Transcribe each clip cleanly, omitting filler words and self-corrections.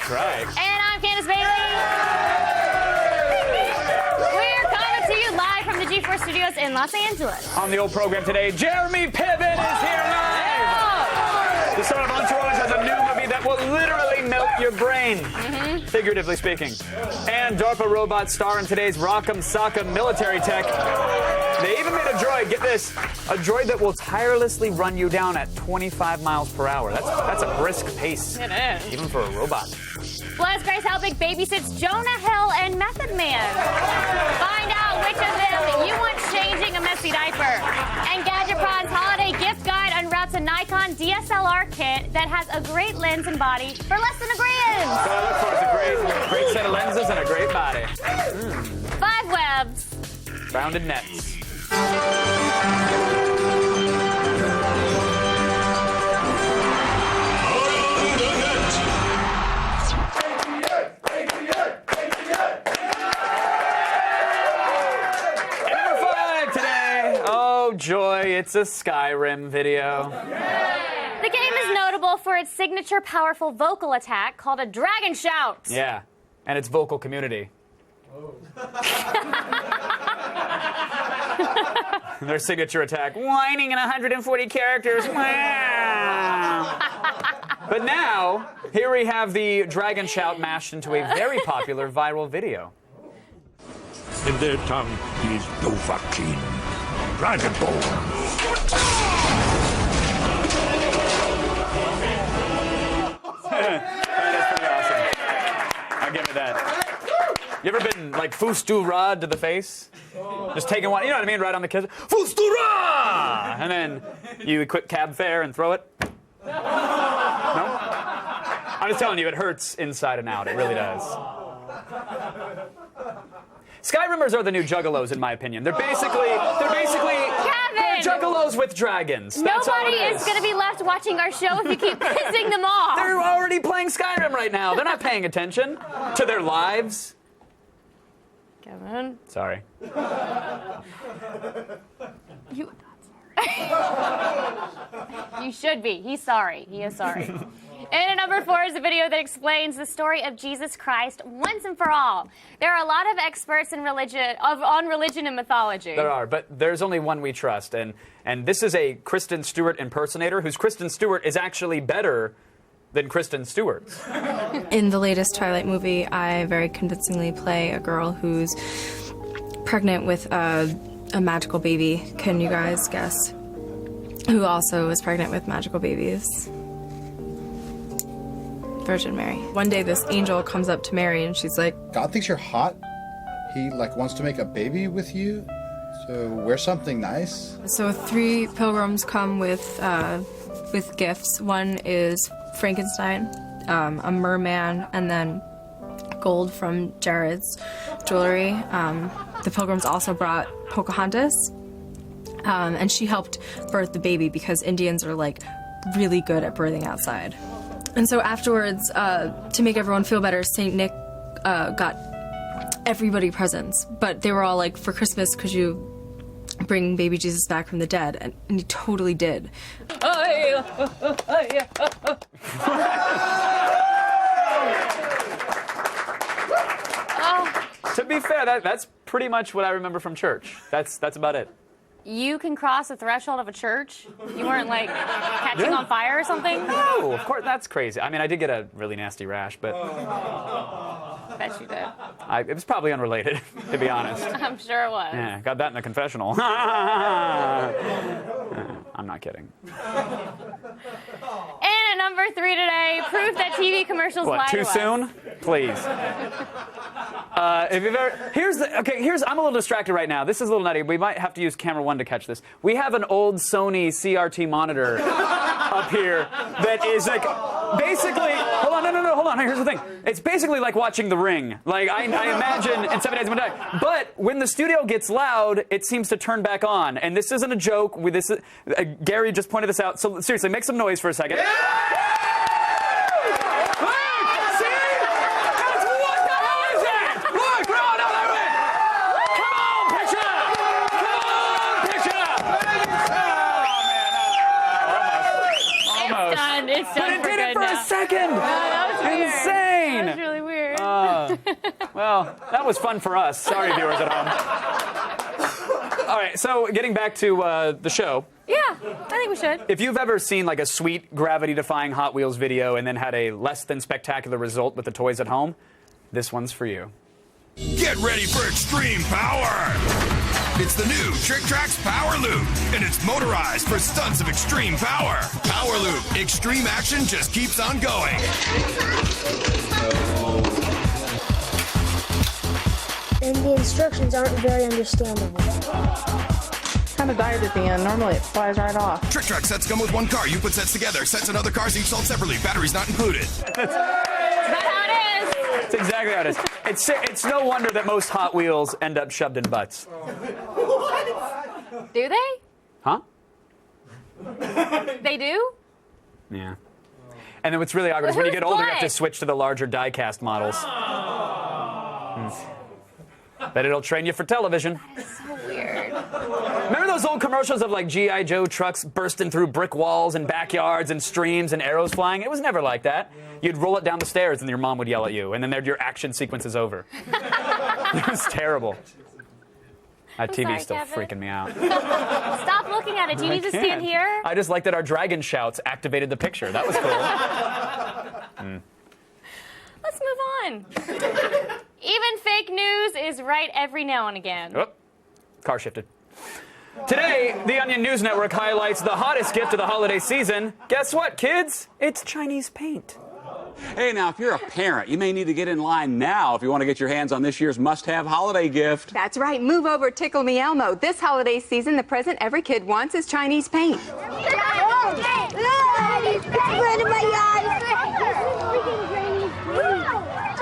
That's right. And I'm Candace Bailey. We're coming to you live from the G4 Studios in Los Angeles. On the old program today, Jeremy Piven is here live. The star of Entourage has a new movie that will literally melt your brain, figuratively speaking. And DARPA robots star in today's Rock'em Sock'em military tech. They even made a droid, get this, a droid that will tirelessly run you down at 25 miles per hour. That's a brisk pace. It is. Even for a robot. Plus, Grace Helbig babysits Jonah Hill and Method Man. Find out which of them you want changing a messy diaper. And Gadget Pr0n's holiday gift guide unwraps a Nikon DSLR kit that has a great lens and body for less than $1 grand. So I look forward to a great set of lenses and a great body. 5 webs. Rounded nets. Oh, joy, it's a Skyrim video. The game is notable for its signature powerful vocal attack called a dragon shout. Yeah, and its vocal community. Their signature attack, whining in 140 characters. Wow. But now, here we have the dragon shout mashed into a very popular viral video. In their tongue, he is Dovahkiin, Dragonborn. That is pretty awesome. I'll give it that. You ever been like Fusturad to the face? Just taking one, you know what I mean, right on the kiss. Fusturad! And then you quit cab fare and throw it. No? I'm just telling you, it hurts inside and out. It really does. Skyrimmers are the new juggalos, in my opinion. They're basically they're juggalos with dragons. That's all Nobody it is going to be left watching our show if you keep pissing them off. They're already playing Skyrim right now. They're not paying attention to their lives. Kevin. Sorry. You should be. He's sorry. He is sorry. And at number 4 is a video that explains the story of Jesus Christ once and for all. There are a lot of experts in religion, on religion and mythology. There are, but there's only one we trust, and this is a Kristen Stewart impersonator whose Kristen Stewart is actually better than Kristen Stewart's. In the latest Twilight movie, I very convincingly play a girl who's pregnant with a magical baby. Can you guys guess who also is pregnant with magical babies? Virgin Mary. One day this angel comes up to Mary and she's like, God thinks you're hot. He wants to make a baby with you. So wear something nice. So 3 pilgrims come with gifts. One is Frankenstein, a merman, and then gold from Jared's jewelry. The pilgrims also brought Pocahontas, and she helped birth the baby because Indians are like really good at birthing outside. And so afterwards, to make everyone feel better, Saint Nick got everybody presents, but they were all like, for Christmas, could you bring baby Jesus back from the dead? And he totally did. To be fair, that's pretty much what I remember from church. That's about it. You can cross the threshold of a church? You weren't, like, catching on fire or something? No, of course, that's crazy. I mean, I did get a really nasty rash, but I bet you did. it was probably unrelated, to be honest. I'm sure it was. Yeah, got that in the confessional. I'm not kidding. And at number 3 today, proof that TV commercials lie What, to too us. soon? Please. If you've ever, I'm a little distracted right now. This is a little nutty. We might have to use camera 1 to catch this. We have an old Sony CRT monitor up here that is like, basically, hold on, hold on. Here's the thing. It's basically like watching The Ring. Like, I imagine in 7 Days of One Day. But when the studio gets loud, it seems to turn back on. And this isn't a joke. Gary just pointed this out. So seriously, make some noise for a second. Yeah! It's done But it for did it good for now. a second. That was weird. Insane. Well, that was fun for us. Sorry, viewers at home. All right, so getting back to the show. Yeah, I think we should. If you've ever seen like a sweet gravity-defying Hot Wheels video and then had a less than spectacular result with the toys at home, this one's for you. Get ready for extreme power! It's the new Trick Track's Power Loop, and it's motorized for stunts of extreme power. Power Loop, extreme action just keeps on going. And the instructions aren't very understandable. Kind of died at the end. Normally it flies right off. Trick Track sets come with one car. You put sets together. Sets and other cars each sold separately. Batteries not included. That's how it is. It's exactly how it is. It's no wonder that most Hot Wheels end up shoved in butts. Do they? Huh? They do? Yeah. And then what's really awkward is when you get older, you have to What? switch to the larger die-cast models. Bet it'll train you for television. So weird. Remember those old commercials of like G.I. Joe trucks bursting through brick walls and backyards and streams and arrows flying? It was never like that. You'd roll it down the stairs and your mom would yell at you, and then your action sequence is over. It was terrible. That TV's sorry, still Kevin. freaking me out. Stop looking at it. Do you need to stand here? I just like that our dragon shouts activated the picture. That was cool. Let's move on. Even fake news is right every now and again. Oh, car shifted. Today, the Onion News Network highlights the hottest gift of the holiday season. Guess what, kids? It's Chinese paint. Hey, now, if you're a parent, you may need to get in line now if you want to get your hands on this year's must-have holiday gift. That's right. Move over, Tickle Me Elmo. This holiday season, the present every kid wants is Chinese paint.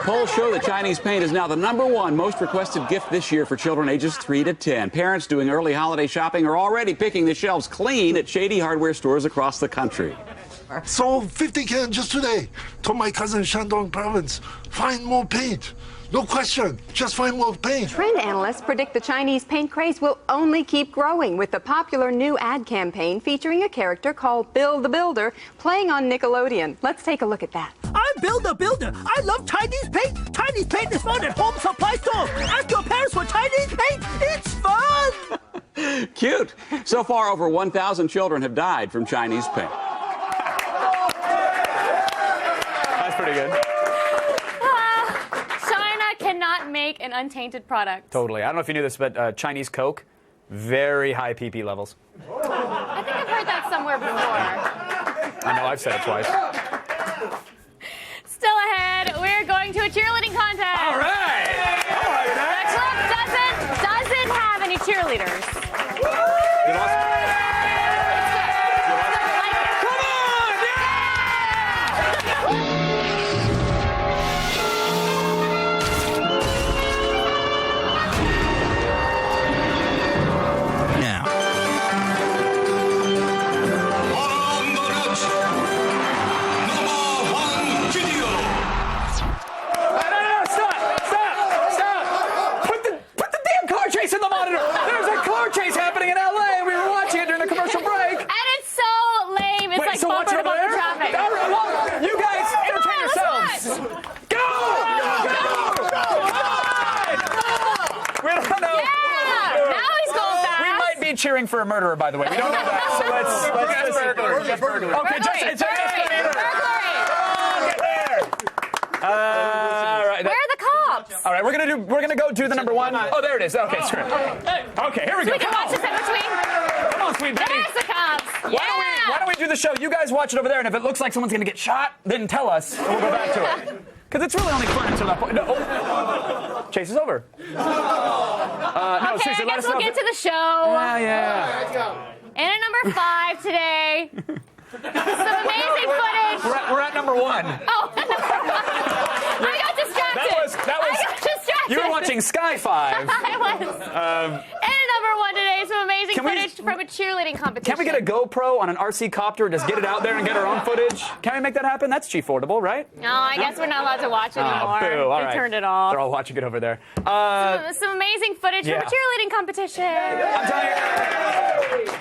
Polls show that Chinese paint is now the #1 most requested gift this year for children ages 3 to 10. Parents doing early holiday shopping are already picking the shelves clean at shady hardware stores across the country. Sold 50 cans just today. Told my cousin Shandong province, find more paint. No question, just find more paint. Trend analysts predict the Chinese paint craze will only keep growing with the popular new ad campaign featuring a character called Bill the Builder playing on Nickelodeon. Let's take a look at that. I'm Bill the Builder. I love Chinese paint. Chinese paint is found at home supply stores. Ask your parents for Chinese paint. It's fun. Cute. So far, over 1,000 children have died from Chinese paint. That's pretty good. China cannot make an untainted product. Totally. I don't know if you knew this, but Chinese Coke, very high PP levels. I think I've heard that somewhere before. I know, I've said it twice. Still ahead, we're going to a cheerleading contest. All right. The club doesn't have any cheerleaders. You lost? In the monitor. There's a car chase happening in LA. We were watching it during a commercial break. And it's so lame. It's like so what's bumper to over bumper there? traffic. All right, well, you guys entertain yourselves. Go! We don't know. Yeah! Now he's going fast. We might be cheering for a murderer, by the way. We don't know that. So let's just burglary. Okay, just all right. Where are the cops? All right, we're gonna go do the #1. Oh, there it is. Okay, screw it. Okay, here we So go. we can watch this in between. Come on, sweet Betty. There's the cops. Why don't we do the show? You guys watch it over there, and if it looks like someone's gonna get shot, then tell us, and we'll go back to it. Because it's really only fun until that point. No, chase is over. No, Okay, seriously, I let guess us we'll know. get to the show. Yeah. And at #5 today, some amazing footage. We're at #1. Oh, I got distracted. That was. I got distracted. You were watching Sky 5. I was. And at #1 today, some amazing Can we- footage from a cheerleading competition. Can we get a GoPro on an RC copter and just get it out there and get our own footage? Can we make that happen? That's G-affordable, right? No, I guess we're not allowed to watch anymore. Boo. All They right. turned it off. They're all watching it over there. Some amazing footage from a cheerleading competition. I'm telling you,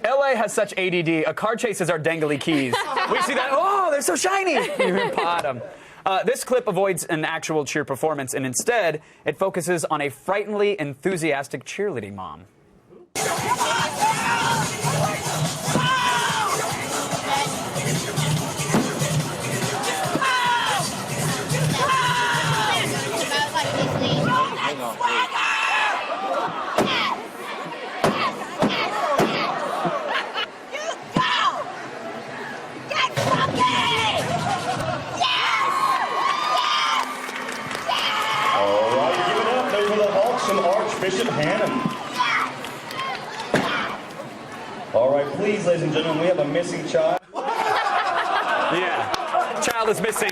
LA has such ADD. A car chase is our dangly keys. We see that. Oh, they're so shiny. You pot them. This clip avoids an actual cheer performance, and instead, it focuses on a frighteningly enthusiastic cheerleading mom. Archbishop Hannum. All right, please, ladies and gentlemen, we have a missing child. Yeah, child is missing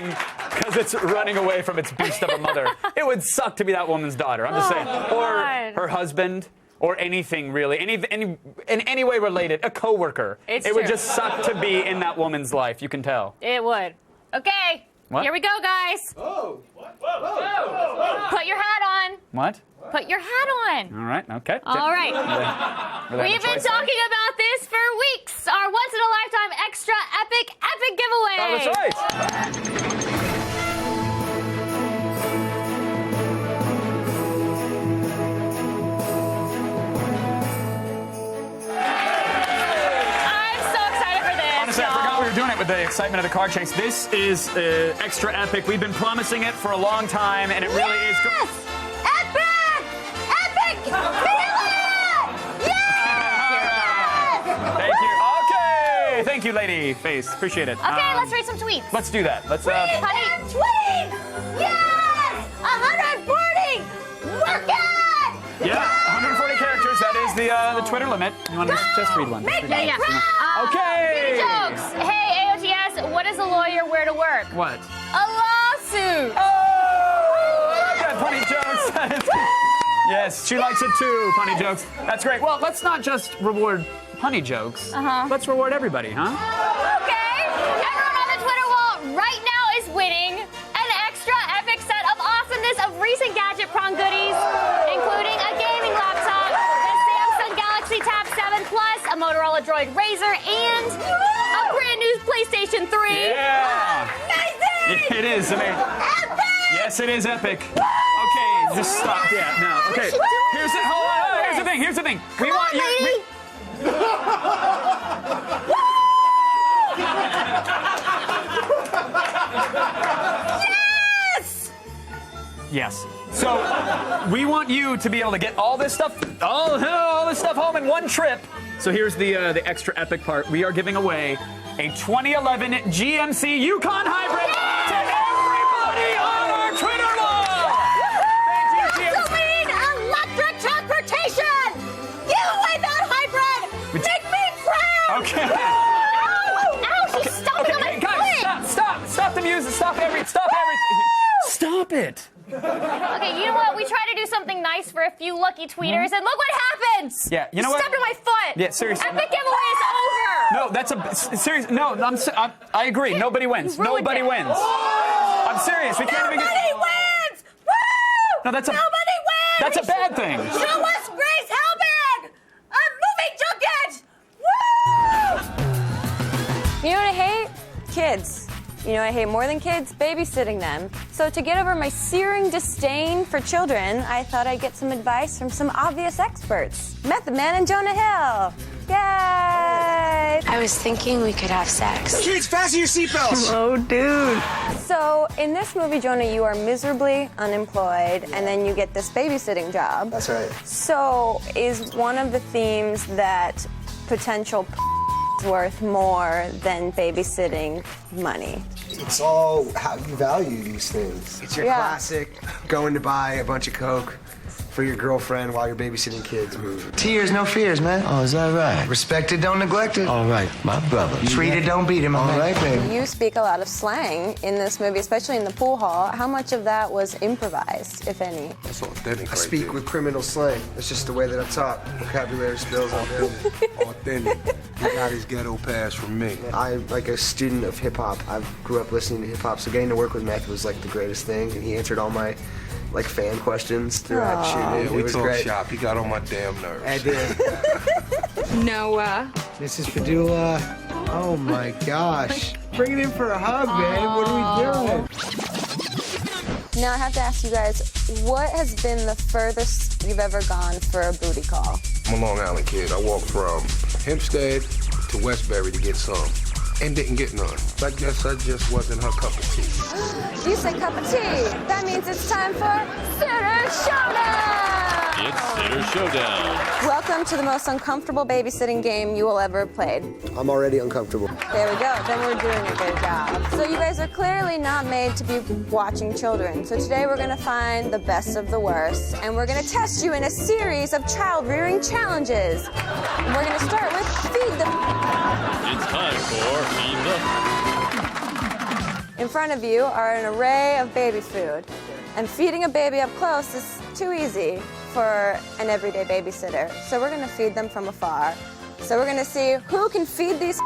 because it's running away from its beast of a mother. It would suck to be that woman's daughter, I'm just saying. Or her husband, or anything really, in any way related, a coworker. It would just suck to be in that woman's life, you can tell. It would. Okay, here we go, guys. Oh. Put your hat on. What? Put your hat on. All right, okay. All right. We've been talking about this for weeks. Our once-in-a-lifetime extra epic giveaway. Oh, that's right. I'm so excited for this. Honestly, I forgot we were doing it with the excitement of the car chase. This is extra epic. We've been promising it for a long time, and it really is. Thank you, lady face. Appreciate it. Okay, let's read some tweets. Let's do that. Let's tweet! Yes! 140! Work it! Yeah, 140 characters. That is the Twitter limit. You want to just read one? Make me proud! Okay! Jokes. Hey, AOTS, what does a lawyer wear to work? What? A lawsuit! Oh! Yeah, punny jokes. Yes, she likes it too, punny jokes. That's great. Well, let's not just reward punny jokes. Let's reward everybody, huh? Okay. Everyone on the Twitter wall right now is winning an extra epic set of awesomeness of recent Gadget Pr0n goodies, including a gaming laptop, the Samsung Galaxy Tab 7 Plus, a Motorola Droid Razr, and a brand new PlayStation 3. Yeah. Amazing! It is amazing. Epic! Yes, it is epic. Okay, just stop. Yeah, no. Okay. Here's it. Hold on. Here's the thing. Here's the thing. We want you. Yes! Yes. So we want you to be able to get all this stuff, all this stuff home in one trip. So here's the extra epic part. We are giving away a 2011 GMC Yukon Hybrid to everybody on our Twitter wall. Thank you, GMC. Electric transportation. Give away that hybrid. Make me proud. Okay. Ow! She's stomping on my guys, foot. stop the music. Stop everything. Stop it. Okay, you know what? We try to do something nice for a few lucky tweeters, and look what happens. Yeah, you know what? Stepped on my foot. Yeah, seriously. Epic giveaway is over. No, that's a serious. No, I agree. Nobody wins. Nobody wins. I'm serious. We can't even get. Nobody wins. Woo! No, nobody wins. That's a bad thing. Show us Grace Helbig, a movie junket. Woo! You know what I hate? Kids. You know, I hate more than kids, babysitting them. So to get over my searing disdain for children, I thought I'd get some advice from some obvious experts. Method Man and Jonah Hill. Yay! I was thinking we could have sex. Kids, fasten your seatbelts! Oh, dude. So in this movie, Jonah, you are miserably unemployed, and then you get this babysitting job. That's right. So is one of the themes that potential worth more than babysitting money? It's all how you value these things. It's your classic going to buy a bunch of Coke for your girlfriend while you're babysitting kids movie. Tears, no fears, man. Oh, is that right? Respected, don't neglect it. All right, my brother. Treated, don't beat him. All right, baby. You speak a lot of slang in this movie, especially in the pool hall. How much of that was improvised, if any? That's authentic. I speak with criminal slang. That's just the way that I talk. Vocabulary spills on down. Authentic. He got his ghetto pass from me. I'm like a student of hip hop. I grew up listening to hip hop, so getting to work with Meth was like the greatest thing, and he answered all my like fan questions throughout shooting. Yeah, we it was talked great. shop. He got on my damn nerves. I did. Noah. Mrs. Padula. Oh my gosh. Bring it in for a hug, man. What are we doing? Now I have to ask you guys, what has been the furthest you've ever gone for a booty call? I'm a Long Island kid. I walked from Hempstead to Westbury to get some. And didn't get none. I guess I just wasn't her cup of tea. You say cup of tea. That means it's time for Sitter Showdown! It's Sitter Showdown. Welcome to the most uncomfortable babysitting game you will ever have played. I'm already uncomfortable. There we go. Then we're doing a good job. So you guys are clearly not made to be watching children. So today we're going to find the best of the worst. And we're going to test you in a series of child-rearing challenges. And we're going to start with Feed the... It's time for Feed the... In front of you are an array of baby food. And feeding a baby up close is too easy for an everyday babysitter. So we're going to feed them from afar. So we're going to see who can feed these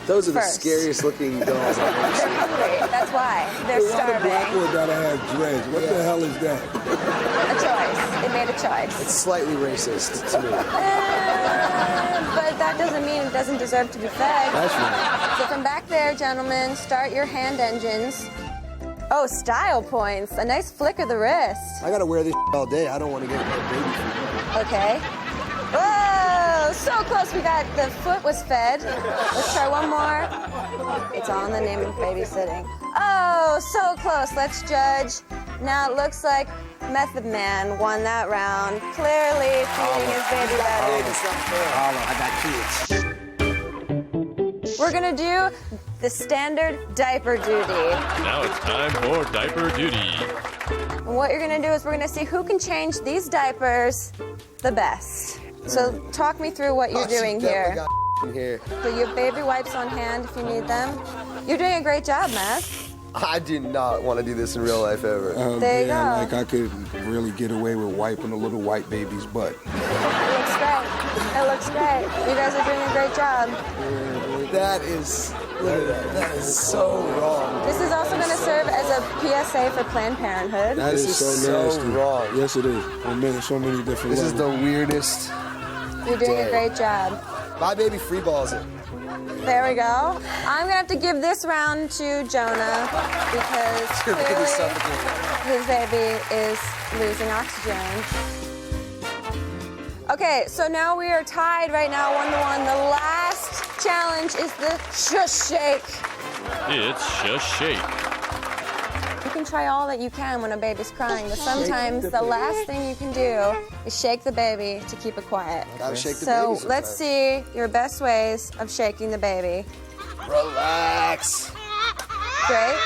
Those are the first. scariest looking dolls I've ever seen. They're hungry. That's why. They're starving. one gotta have dreads. What the hell is that? A choice. They made a choice. It's slightly racist to me. But that doesn't mean it doesn't deserve to be fed. That's right. So from back there, gentlemen, start your hand engines. Oh, style points. A nice flick of the wrist. I gotta wear this all day. I don't want to get my baby food. Okay. Whoa! So close. We got the foot was fed. Let's try one more. It's all in the name of babysitting. Oh, so close. Let's judge. Now it looks like Method Man won that round. Clearly feeding his baby better. I got kids. We're gonna do the standard diaper duty. Now it's time for diaper duty. And what you're gonna do is we're gonna see who can change these diapers the best. So talk me through what you're doing here. Here. So you have baby wipes on hand if you need them. You're doing a great job, Matt. I do not want to do this in real life ever. There you go. Like I could really get away with wiping a little white baby's butt. It looks great. It looks great. You guys are doing a great job. That is so wrong. This is also going to serve as a PSA for Planned Parenthood. That is so nasty. wrong. Yes, it is. On so many different This is levels. the weirdest. You're doing a day. great job. My baby free balls it. There we go. I'm going to have to give this round to Jonah because Your baby's clearly suffocating. his baby is losing oxygen. Okay, so now we are tied right now 1-1. The last challenge is the shush shake. It's Shush Shake. You can try all that you can when a baby's crying, but sometimes the last thing you can do is shake the baby to keep it quiet. Gotta shake the So baby let's see your best ways of shaking the baby. Relax. Great.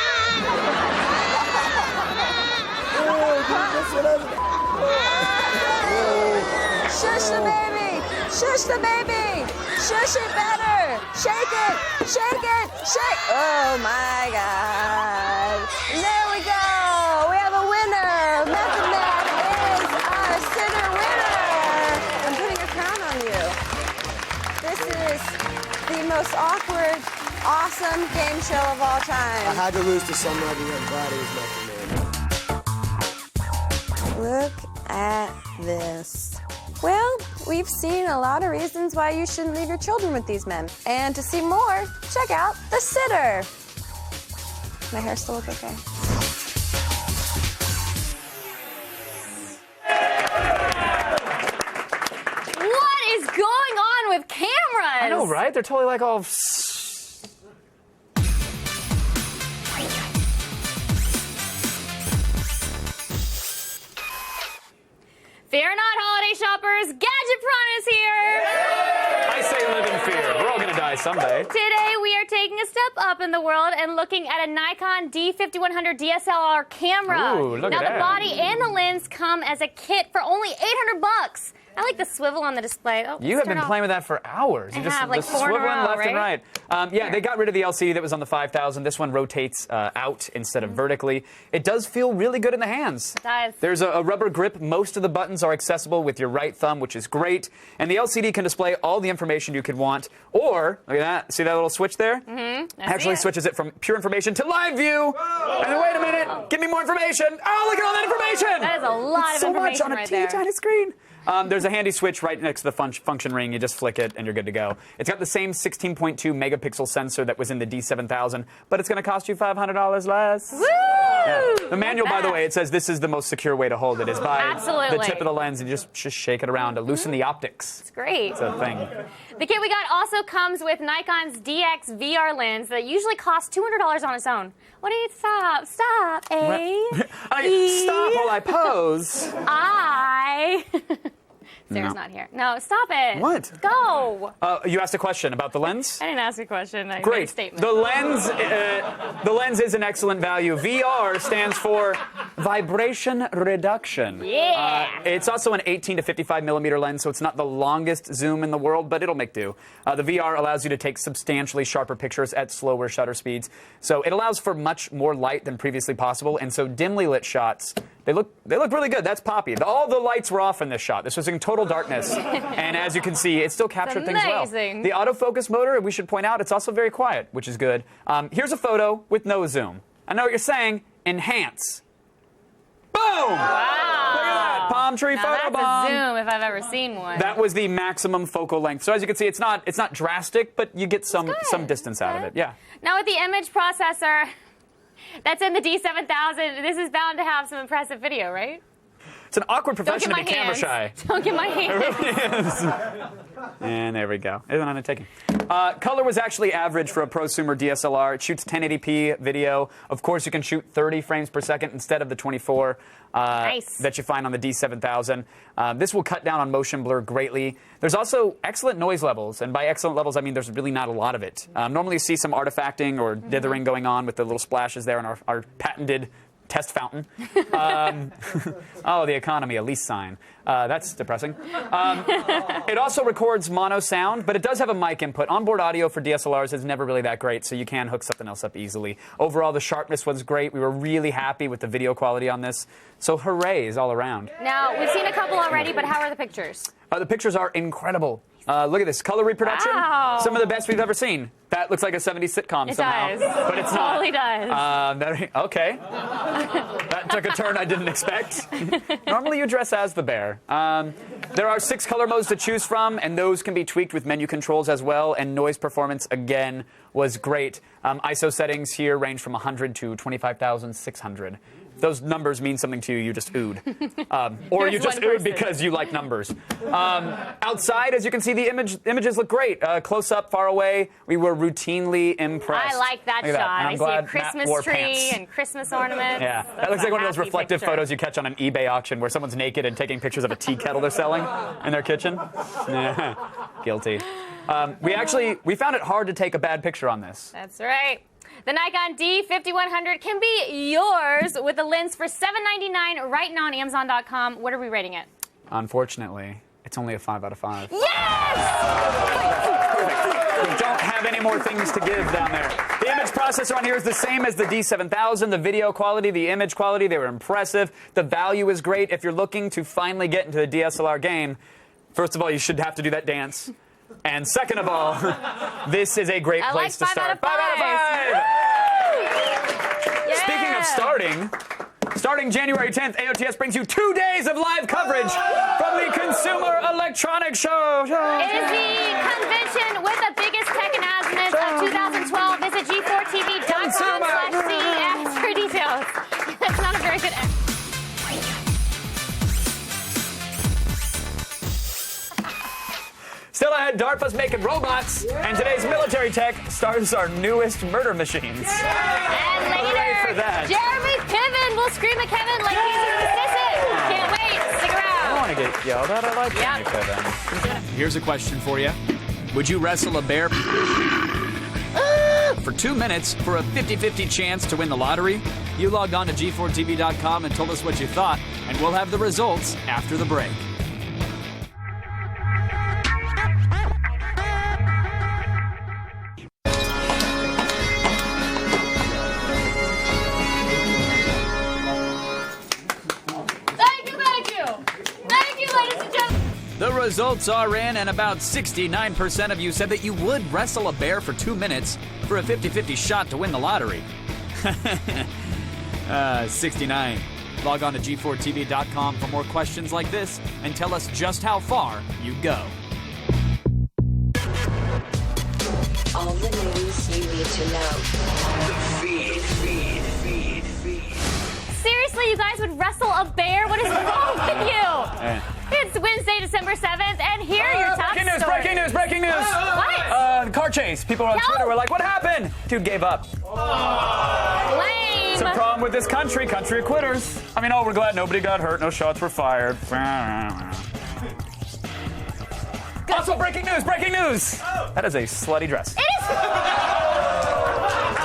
Shush the baby! Shush the baby! Shush it better! Shake it! Shake it! Shake! Oh my God! There we go! We have a winner! Method Man is our sitter winner! I'm putting a crown on you. This is the most awkward, awesome game show of all I time. had to lose to somebody. I'm glad it was Method Man. Look at this. Well, we've seen a lot of reasons why you shouldn't leave your children with these men. And to see more, check out The Sitter. My hair still look okay. What is going on with cameras? I know, right? They're totally like all... Fear not, holiday shoppers. Gadget Pr0n is here. I say live in fear. We're all going to die someday. Today we are taking a step up in the world and looking at a Nikon D5100 DSLR camera. Ooh, look now at the that. body and the lens come as a kit for only $800. I like the swivel on the display. Oh, You have been playing with that for hours. I You just have, like the 4 in a swiveling row, left and right? right. Yeah, they got rid of the LCD that was on the 5000. This one rotates out instead of vertically. It does feel really good in the hands. It does. There's a rubber grip. Most of the buttons are accessible with your right thumb, which is great. And the LCD can display all the information you could want. Or, look at that. See that little switch there? Mm-hmm. Actually switches it from pure information to live view. And then wait a minute. Give me more information. Oh, look at all that information. That is a lot of so much information on a right teeny there. tiny screen. There's a handy switch right next to the function ring. You just flick it and you're good to go. It's got the same 16.2 megapixel sensor that was in the D7000, but it's going to cost you $500 less. Woo! The manual, by the way, it says this is the most secure way to hold it, is by Absolutely. the tip of the lens and just shake it around to loosen the optics. It's great. It's a thing. The kit we got also comes with Nikon's DX VR lens that usually costs $200 on its own. What do you stop? Stop, Stop while I pose. Sarah's not here. No, stop it. What? Go. You asked a question about the lens? I didn't ask a question. I made a Great. statement. The lens is an excellent value. VR stands for vibration reduction. Yeah. It's also an 18 to 55 millimeter lens, so it's not the longest zoom in the world, but it'll make do. The VR allows you to take substantially sharper pictures at slower shutter speeds. So it allows for much more light than previously possible, and so dimly lit shots, they look really good. That's poppy. All the lights were off in this shot. This was in total darkness. And as you can see, it still captured things well. amazing. The autofocus motor, we should point out, it's also very quiet, which is good. Here's a photo with no zoom. I know what you're saying. Enhance. Boom! Wow. Look at that. Palm tree Now photo that's bomb. a zoom if I've ever seen one. That was the maximum focal length. So as you can see, it's not drastic, but you get some distance out of it. Yeah. Now with the image processor that's in the D7000, this is bound to have some impressive video, right? It's an awkward profession to be Don't get my camera shy. hands. Don't get my hands. It really is. And there we go. Isn't that taking? Color was actually average for a prosumer DSLR. It shoots 1080p video. Of course, you can shoot 30 frames per second instead of the 24 that you find on the D7000. This will cut down on motion blur greatly. There's also excellent noise levels, and by excellent levels, I mean there's really not a lot of it. Normally, you see some artifacting or dithering going on with the little splashes there in our patented test fountain. Oh, the economy, a lease sign. That's depressing. It also records mono sound, but it does have a mic input. Onboard audio for DSLRs is never really that great, so you can hook something else up easily. Overall, the sharpness was great. We were really happy with the video quality on this. So hoorays all around. Now, we've seen a couple already, but how are the pictures? The pictures are incredible. Look at this. Color reproduction. Wow. Some of the best we've ever seen. That looks like a 70s sitcom somehow. It does. But it's It not. totally does. Okay. That took a turn I didn't expect. Normally you dress as the bear. There are 6 color modes to choose from, and those can be tweaked with menu controls as well, and noise performance, again, was great. ISO settings here range from 100 to 25,600. If those numbers mean something to you, you just oohed. Or you just oohed because you like numbers. Outside, as you can see, the images look great. Close up, far away, we were routinely impressed. I like that Look at shot. And I I'm see a glad Matt Christmas wore tree pants. and Christmas ornaments. Yeah, That's that looks like one of those happy reflective picture. photos you catch on an eBay auction where someone's naked and taking pictures of a tea kettle they're selling in their kitchen. Yeah, guilty. We found it hard to take a bad picture on this. That's right. The Nikon D5100 can be yours with a lens for $7.99 right now on Amazon.com. What are we rating it? Unfortunately, it's only a 5 out of 5. Yes! We don't have any more things to give down there. The image processor on here is the same as the D7000. The video quality, the image quality, they were impressive. The value is great. If you're looking to finally get into the DSLR game, first of all, you should have to do that dance. And second of all, this is a great place to start. 5 out of 5! Speaking of starting January 10th, AOTS brings you 2 days of live coverage from the Consumer Electronics Show. It is the convention with the biggest tech announcements of 2012. Visit G4TV.com/CES for details. That's not a very good end. Still ahead, DARPA's making robots, and today's military tech stars our newest murder machines. And later, for that. Jeremy Piven will scream at Kevin like he's an assistant. Can't wait. Stick around. I don't want to get yelled at. I like Jeremy Piven. Here's a question for you. Would you wrestle a bear for 2 minutes for a 50-50 chance to win the lottery? You logged on to G4TV.com and told us what you thought, and we'll have the results after the break. The results are in, and about 69% of you said that you would wrestle a bear for 2 minutes for a 50-50 shot to win the lottery. 69. Log on to G4TV.com for more questions like this and tell us just how far you'd go. All the news you need to know. The feed. you guys would wrestle a bear? What is wrong with you? It's Wednesday, December 7th, and here are your top stories. Breaking news! What? Car chase. People on Twitter were like, what happened? Dude gave up. Lame. It's a problem with this country of quitters. I mean, we're glad nobody got hurt, no shots were fired. Also, breaking news! That is a slutty dress. It is.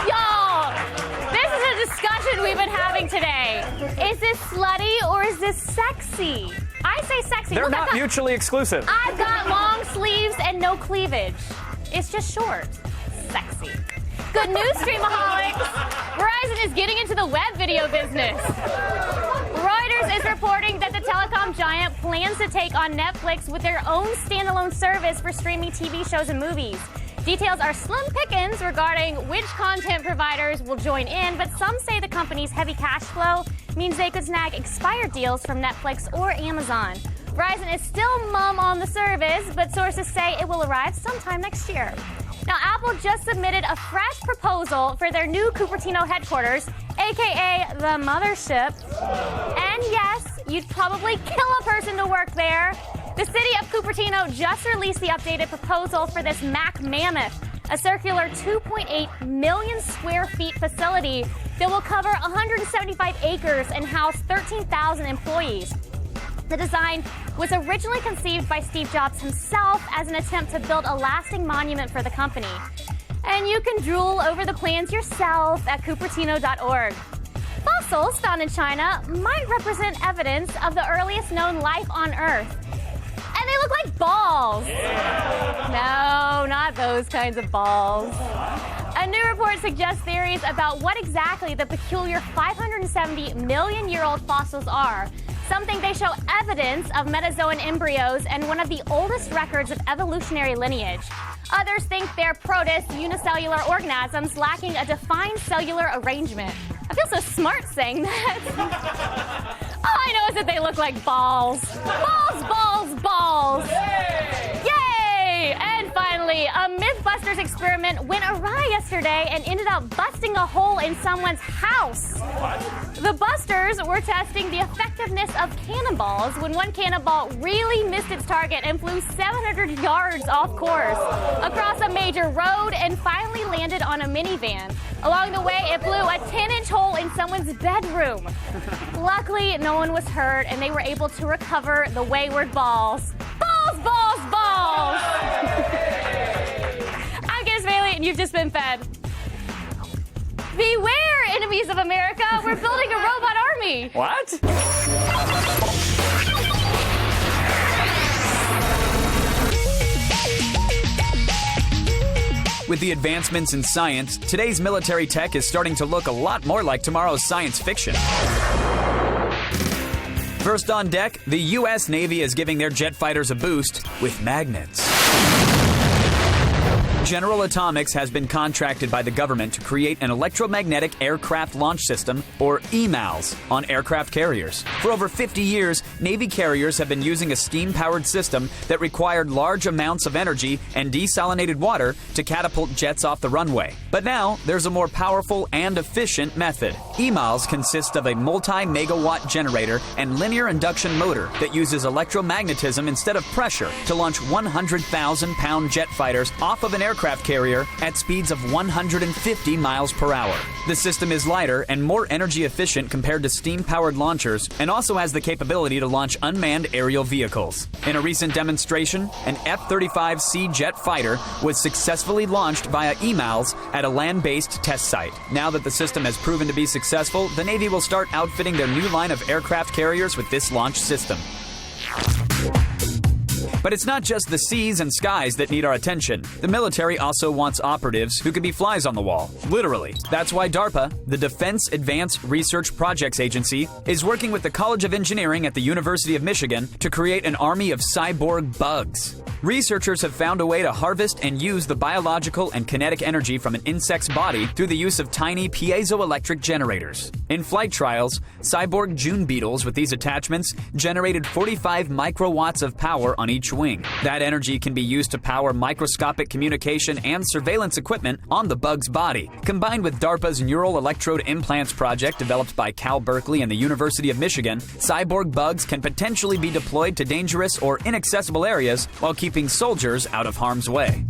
Y'all, this is a discussion we've been having today. Is this slutty or is this sexy? I say sexy. They're not mutually exclusive. I've got long sleeves and no cleavage. It's just short. Sexy. Good news, Streamaholics. Verizon is getting into the web video business. Reuters is reporting that the telecom giant plans to take on Netflix with their own standalone service for streaming TV shows and movies. Details are slim pickings regarding which content providers will join in, but some say the company's heavy cash flow means they could snag expired deals from Netflix or Amazon. Verizon is still mum on the service, but sources say it will arrive sometime next year. Now, Apple just submitted a fresh proposal for their new Cupertino headquarters, aka the mothership. And yes, you'd probably kill a person to work there. The city of Cupertino just released the updated proposal for this Mac Mammoth, a circular 2.8 million square feet facility that will cover 175 acres and house 13,000 employees. The design was originally conceived by Steve Jobs himself as an attempt to build a lasting monument for the company. And you can drool over the plans yourself at Cupertino.org. Fossils found in China might represent evidence of the earliest known life on Earth. And they look like balls. No, not those kinds of balls. A new report suggests theories about what exactly the peculiar 570 million-year-old fossils are. Some think they show evidence of metazoan embryos and one of the oldest records of evolutionary lineage. Others think they're protist unicellular organisms lacking a defined cellular arrangement. I feel so smart saying that. All I know is that they look like balls. Balls! Yay! And finally, a Mythbusters experiment went awry yesterday and ended up busting a hole in someone's house. The busters were testing the effectiveness of cannonballs when one cannonball really missed its target and flew 700 yards off course across a major road and finally landed on a minivan. Along the way, it blew a 10-inch hole in someone's bedroom. Luckily, no one was hurt, and they were able to recover the wayward balls. Balls! I'm Candace Bailey, and you've just been fed. Beware, enemies of America! We're building a robot army! What? With the advancements in science, today's military tech is starting to look a lot more like tomorrow's science fiction. First on deck, the U.S. Navy is giving their jet fighters a boost with magnets. General Atomics has been contracted by the government to create an electromagnetic aircraft launch system, or EMALS, on aircraft carriers. For over 50 years, Navy carriers have been using a steam-powered system that required large amounts of energy and desalinated water to catapult jets off the runway. But now, there's a more powerful and efficient method. EMALS consists of a multi-megawatt generator and linear induction motor that uses electromagnetism instead of pressure to launch 100,000-pound jet fighters off of an aircraft carrier at speeds of 150 miles per hour. The system is lighter and more energy efficient compared to steam-powered launchers and also has the capability to launch unmanned aerial vehicles. In a recent demonstration, an F-35C jet fighter was successfully launched via EMALS at a land-based test site. Now that the system has proven to be successful, the Navy will start outfitting their new line of aircraft carriers with this launch system. But it's not just the seas and skies that need our attention. The military also wants operatives who can be flies on the wall. Literally. That's why DARPA, the Defense Advanced Research Projects Agency, is working with the College of Engineering at the University of Michigan to create an army of cyborg bugs. Researchers have found a way to harvest and use the biological and kinetic energy from an insect's body through the use of tiny piezoelectric generators. In flight trials, cyborg June beetles with these attachments generated 45 microwatts of power on each wing. That energy can be used to power microscopic communication and surveillance equipment on the bug's body. Combined with DARPA's Neural Electrode Implants project developed by Cal Berkeley and the University of Michigan, cyborg bugs can potentially be deployed to dangerous or inaccessible areas while keeping soldiers out of harm's way.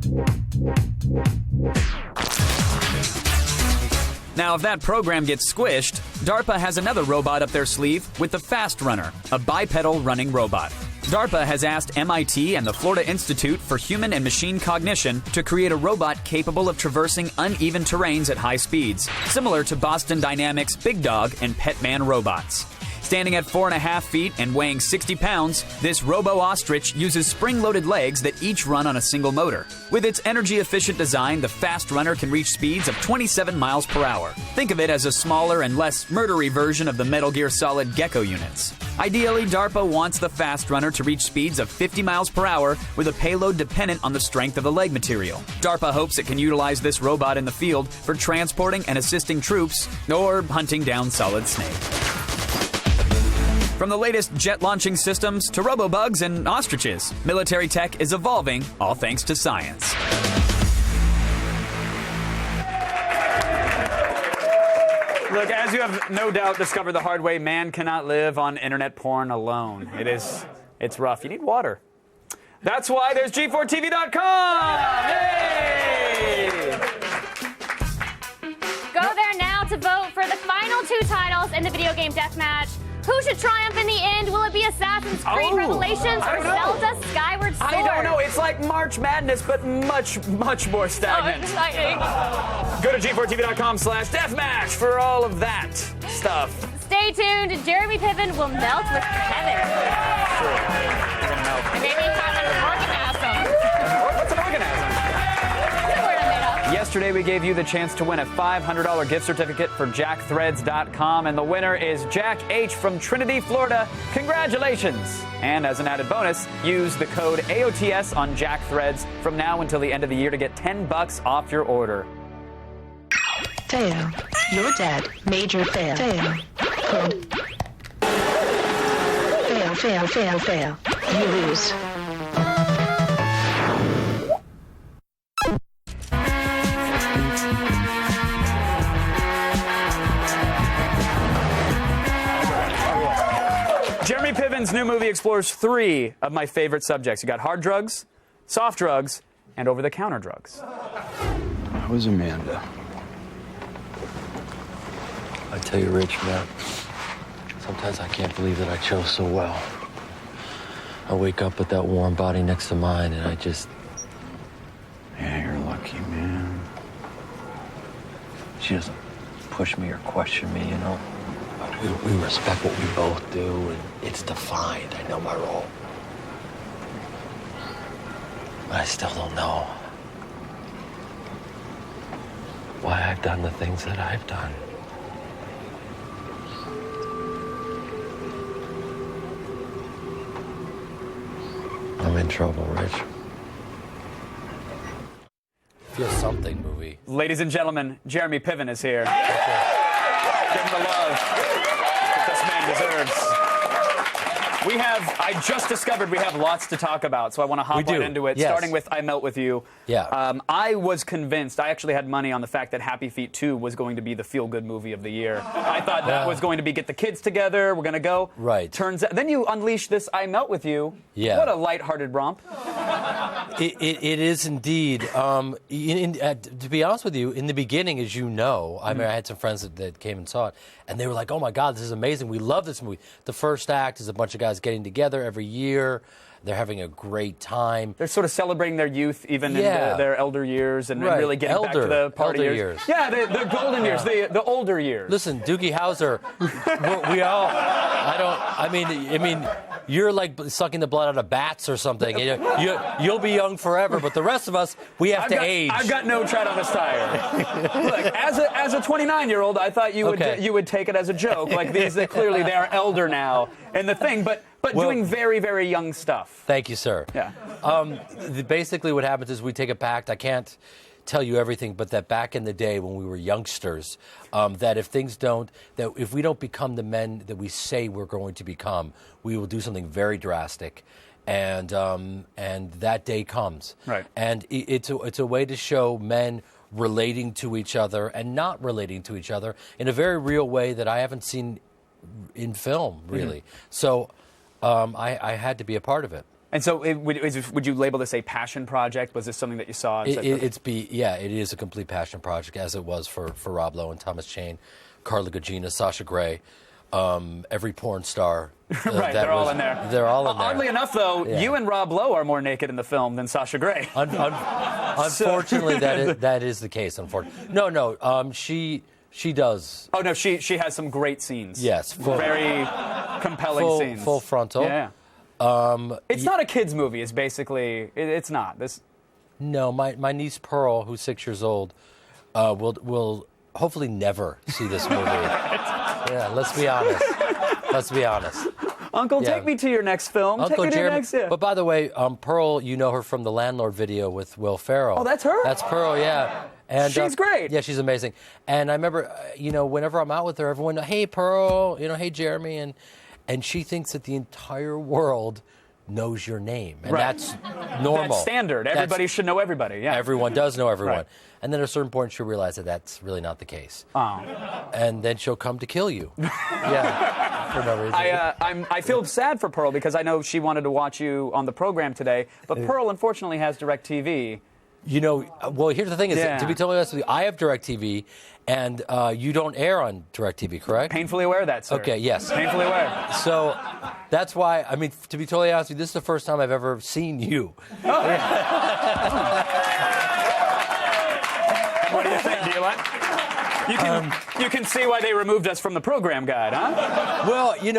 Now, if that program gets squished, DARPA has another robot up their sleeve with the Fast Runner, a bipedal running robot. DARPA has asked MIT and the Florida Institute for Human and Machine Cognition to create a robot capable of traversing uneven terrains at high speeds, similar to Boston Dynamics' Big Dog and Petman robots. Standing at 4.5 feet and weighing 60 pounds, this robo-ostrich uses spring-loaded legs that each run on a single motor. With its energy-efficient design, the Fast Runner can reach speeds of 27 miles per hour. Think of it as a smaller and less murdery version of the Metal Gear Solid Gecko units. Ideally, DARPA wants the Fast Runner to reach speeds of 50 miles per hour with a payload dependent on the strength of the leg material. DARPA hopes it can utilize this robot in the field for transporting and assisting troops or hunting down Solid Snake. From the latest jet launching systems to robobugs and ostriches, military tech is evolving, all thanks to science. Look, as you have no doubt discovered the hard way, man cannot live on internet porn alone. It's rough. You need water. That's why there's G4TV.com! Yay! Go there now to vote for the final 2 titles in the video game deathmatch. Who should triumph in the end? Will it be Assassin's Creed Revelations or Zelda Skyward Sword? I don't know. It's like March Madness, but much, much more stagnant. So exciting. Go to G4TV.com/deathmatch for all of that stuff. Stay tuned. Jeremy Piven will melt with Heather. Sure. We're gonna melt. And maybe have an orgasm. What's an orgasm? Yesterday, we gave you the chance to win a $500 gift certificate for JackThreads.com, and the winner is Jack H. from Trinity, Florida. Congratulations! And as an added bonus, use the code AOTS on Jack Threads from now until the end of the year to get $10 off your order. Fail. You're dead. Major fail. Fail. Fail, fail, fail, fail. You lose. Jeremy Piven's new movie explores 3 of my favorite subjects. You got hard drugs, soft drugs, and over-the-counter drugs. How was Amanda? I tell you, Rich, man, sometimes I can't believe that I chose so well. I wake up with that warm body next to mine, and I just... Yeah, you're lucky, man. She doesn't push me or question me, you know? We respect what we both do, and it's defined. I know my role. But I still don't know why I've done the things that I've done. I'm in trouble, Rich. Feel something movie. Ladies and gentlemen, Jeremy Piven is here. Give him the love that this man deserves. I just discovered we have lots to talk about, so I want to hop right into it, starting with I Melt With You. Yeah. I was convinced, I actually had money on the fact that Happy Feet 2 was going to be the feel-good movie of the year. I thought that was going to be get the kids together, we're going to go. Right. Turns out, then you unleash this I Melt With You. Yeah. What a lighthearted romp. It is indeed. To be honest with you, in the beginning, as you know, I mean, I had some friends that came and saw it, and they were like, oh my God, this is amazing. We love this movie. The first act is a bunch of guys getting together every year. They're having a great time. They're sort of celebrating their youth, even in their elder years, and really getting back to the party years. Yeah, the golden years, the older years. Listen, Doogie Howser, you're like sucking the blood out of bats or something. You'll be young forever, but the rest of us, we have to age. I've got no tread on this tire. Look, as a 29-year-old, I thought you would take it as a joke. Like these, clearly they are elder now in the thing, but doing very, very young stuff. Thank you, sir. Yeah. Basically, what happens is we take a pact. I can't tell you everything, but that back in the day when we were youngsters, that if we don't become the men that we say we're going to become, we will do something very drastic, and that day comes. Right. And it's a way to show men relating to each other and not relating to each other in a very real way that I haven't seen in film, really. Mm-hmm. So I had to be a part of it. And so, would you label this a passion project? Was this something that you saw? It is a complete passion project, as it was for Rob Lowe and Thomas Chane, Carla Gugino, Sasha Grey, every porn star. Right, they're all in there. They're all in there. Oddly enough, though, you and Rob Lowe are more naked in the film than Sasha Grey. Unfortunately, that is the case. Unfortunately, no. She does. Oh no, she has some great scenes. Yes, very compelling scenes. Full frontal. Yeah. It's not a kids' movie. It's basically it's not this. No, my niece Pearl, who's 6 years old, will hopefully never see this movie. Yeah, let's be honest. Uncle, take me to your next film. Uncle take me Jeremy. to your next. Yeah. But by the way, Pearl, you know her from the Landlord video with Will Ferrell. Oh, that's her? That's Pearl, yeah. And she's great. Yeah, she's amazing. And I remember, whenever I'm out with her, everyone, hey Pearl, hey Jeremy, and she thinks that the entire world knows your name, and that's normal. That's standard. Everybody should know everybody. Yeah. Everyone does know everyone. Right. And then at a certain point, she'll realize that that's really not the case. Oh. And then she'll come to kill you. Yeah. For no reason. I feel sad for Pearl because I know she wanted to watch you on the program today, but Pearl unfortunately has DirecTV. Well, here's the thing is, to be totally honest with you, I have DirecTV, and you don't air on DirecTV, correct? Painfully aware of that, sir. Okay, yes. Painfully aware. So that's why, to be totally honest with you, this is the first time I've ever seen you. Oh. What do you think? Do you like? You can see why they removed us from the program guide, huh? Well, you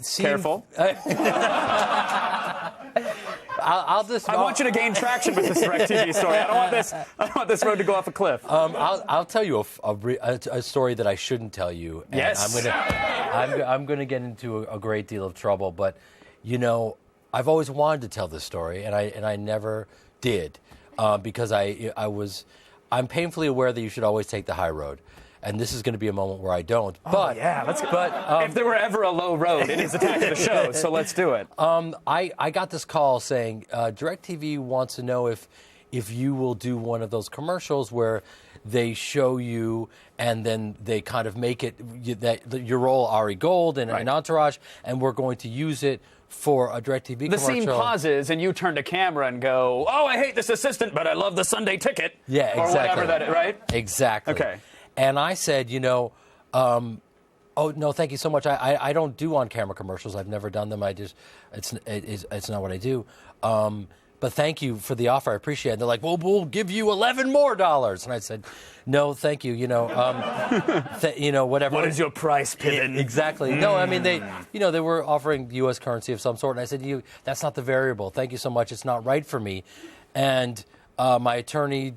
seem... Careful. I want you to gain traction with this DirecTV story. I don't want this road to go off a cliff. I'll tell you a story that I shouldn't tell you. And yes. I'm going to get into a great deal of trouble, but I've always wanted to tell this story, and I never did, because I'm painfully aware that you should always take the high road. And this is going to be a moment where I don't. But let's go. But if there were ever a low road, it is Attack of the Show. So let's do it. I got this call saying DirecTV wants to know if you will do one of those commercials where they show you and then they kind of make it that your role Ari Gold and Entourage, and we're going to use it for a DirecTV commercial. The scene pauses and you turn to camera and go, "Oh, I hate this assistant, but I love the Sunday Ticket." Yeah, exactly. Or whatever that is, right? Exactly. Okay. And I said, oh no, thank you so much. I don't do on-camera commercials. I've never done them. It's not what I do. But thank you for the offer. I appreciate it. And they're like, well, we'll give you $11 more. And I said, no, thank you. Whatever. What is your price, Piven? Exactly. No, they were offering U.S. currency of some sort, and I said, that's not the variable. Thank you so much. It's not right for me. And my attorney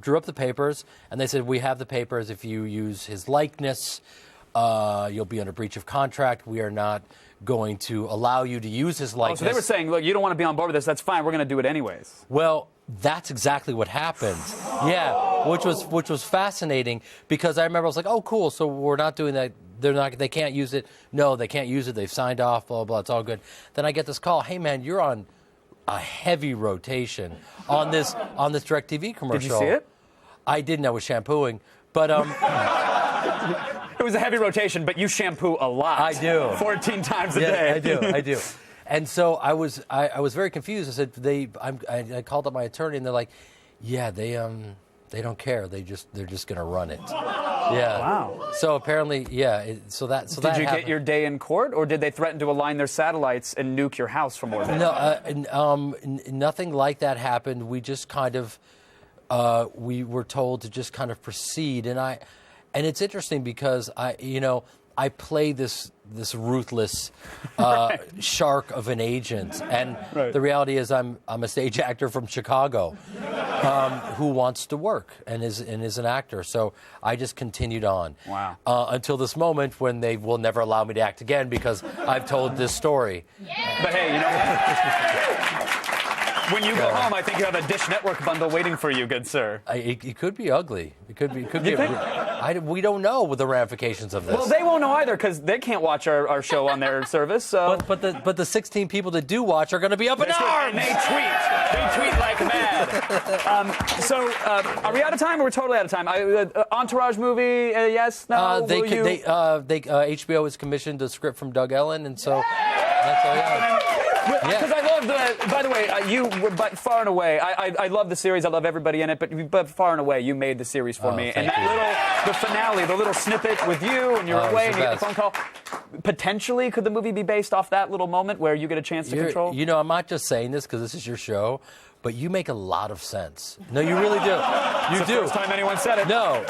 drew up the papers, and they said, we have the papers. If you use his likeness, you'll be under breach of contract. We are not going to allow you to use his likeness. Oh, so they were saying, look, you don't want to be on board with this. That's fine. We're going to do it anyways. Well, that's exactly what happened. Yeah, which was fascinating, because I remember I was like, oh, cool. So we're not doing that. They can't use it. No, they can't use it. They've signed off, blah, blah, blah. It's all good. Then I get this call. Hey, man, you're on a heavy rotation on this DirecTV commercial. Did you see it? I didn't. I was shampooing, but it was a heavy rotation. But you shampoo a lot. I do. 14 times a day. I do. And so I was very confused. I said I called up my attorney, and they're like, yeah, they don't care. They're just going to run it. Yeah. Wow. So apparently, yeah. Did you get your day in court, or did they threaten to align their satellites and nuke your house from orbit? No, nothing like that happened. We just kind of we were told to just kind of proceed, and And it's interesting because I play this ruthless shark of an agent, and the reality is I'm a stage actor from Chicago who wants to work and is an actor. So I just continued on. Wow. Until this moment when they will never allow me to act again because I've told this story. But hey, you know. When you go home, I think you have a Dish Network bundle waiting for you, good sir. It could be ugly. It could be. We don't know the ramifications of this. Well, they won't know either because they can't watch our show on their service. So. But the 16 people that do watch are going to be up in arms. And they tweet like mad. So are we out of time or we're totally out of time? Entourage movie? Yes? No? HBO has commissioned a script from Doug Ellen, and so that's all. Yeah. Because I love by the way, you were far and away, I love the series, I love everybody in it, but far and away, you made the series for me. And the finale, the little snippet with you, and you're away, and you get the phone call. Potentially, could the movie be based off that little moment where you get a chance to control? You know, I'm not just saying this because this is your show, but you make a lot of sense. No, you really do. You do. First time anyone said it. No,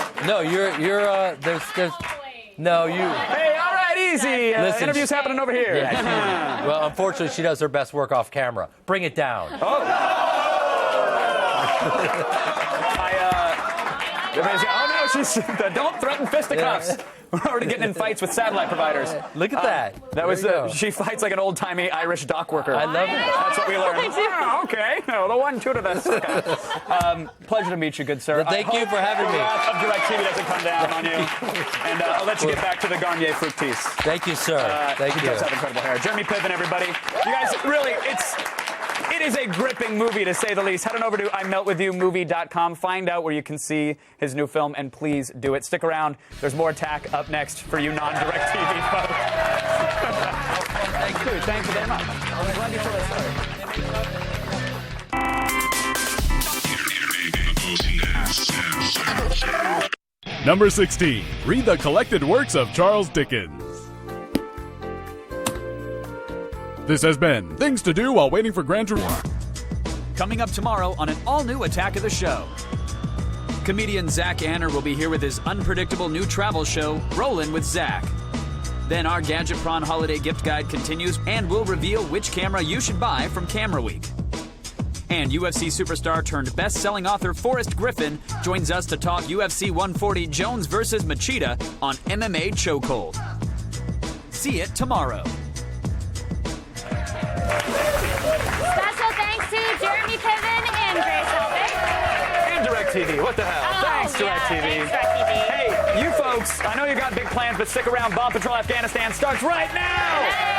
Hey, all right, easy. Listen, interview's happening over here. Yeah, well, unfortunately, she does her best work off camera. Bring it down. She's don't threaten fisticuffs. We're already getting in fights with satellite providers. Look at that. That was she fights like an old-timey Irish dock worker. I love it. That's what we learned. Okay. No, the 1, 2 to this. Okay. Pleasure to meet you, good sir. Well, thank you for having me. Of DirecTV doesn't come down on you. And I'll let you get back to the Garnier Fructis. Thank you, sir. Thank you. You guys have incredible hair. Jeremy Piven, everybody. You guys, really, it is a gripping movie, to say the least. Head on over to IMeltWithYouMovie.com. Find out where you can see his new film, and please do it. Stick around. There's more Attack up next for you non-DirecTV folks. Thank you. Thank you very much. I'm glad you told us. Sorry. Number 16. Read the collected works of Charles Dickens. This has been Things to Do While Waiting for Grand Jury. Coming up tomorrow on an all-new Attack of the Show. Comedian Zach Anner will be here with his unpredictable new travel show, Rollin' with Zach. Then our Gadget Pr0n holiday gift guide continues, and we'll reveal which camera you should buy from Camera Week. And UFC superstar turned best-selling author Forrest Griffin joins us to talk UFC 140 Jones versus Machida on MMA Chokehold. See it tomorrow. Special thanks to Jeremy Piven and Grace Helbig. And DirecTV. What the hell? Thanks, DirecTV. Thanks, DirecTV. Hey, you folks, I know you got big plans, but stick around. Bomb Patrol Afghanistan starts right now! Hey!